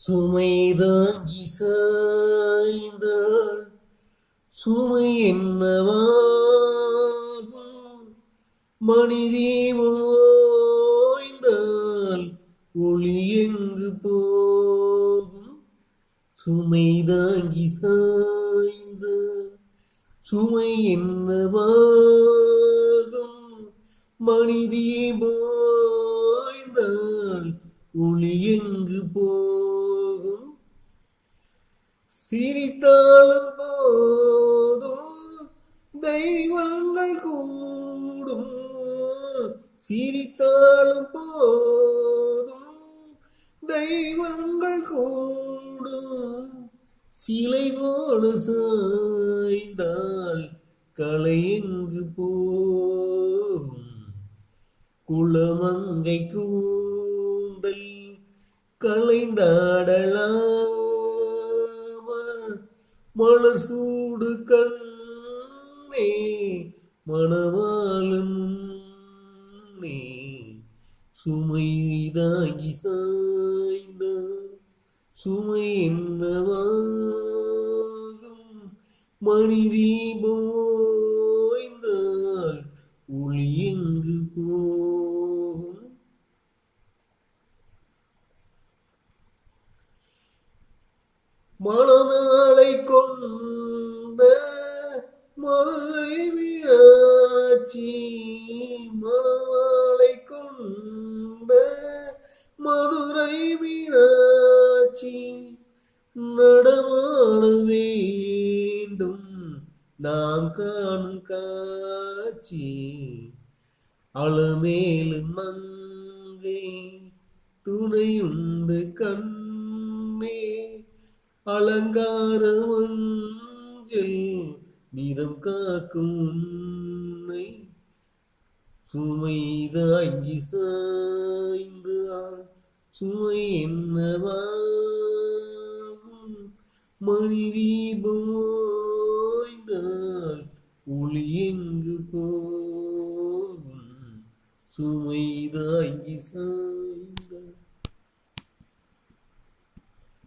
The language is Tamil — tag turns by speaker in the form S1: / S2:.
S1: சுமைதாங்கி சாய்ந்தால் சுமை என்னவாகும்? மனிதே ஓய்ந்தால் ஒளி எங்கு போகும்? சுமைதாங்கி சாய்ந்தால் சுமை என்னவாகும்? மனிதே ஓய்ந்தால் ஒளி எங்கு போகும்? சிரித்தாலும் போதும் தெய்வங்கள் கூடும், சிரித்தாலும் போதும் தெய்வங்கள் கூடும். சிலை போல சாய்ந்தால் கலை எங்கு போகும்? குளமங்கை கூந்தல் களைந்தாடலாமா? மலர் சூடு கண்ணே மணவாளன் நீ. சுமை தாங்கி சாய்ந்த சுமை என்னவாகும்? மனிதே ஓய்ந்தால் ஒளி எங்கு போகும்? மணமாலை கொண்ட மதுரை மீனாட்சி, மணமாலை கொண்ட மதுரை மீனாட்சி நடமாட வேண்டும் நாம் காணும் காட்சி. அலமேலு மங்கை துணையுண்டு கண்ணே, அலங்கார மஞ்சள் நிதம் காக்கும் உன்னை. சுமை தாங்கி சாய்ந்தால் சுமை என்னவாகும்? மனிதே ஓய்ந்தால் ஒளி எங்கு போகும்? சுமை தாங்கி சாய்ந்தால்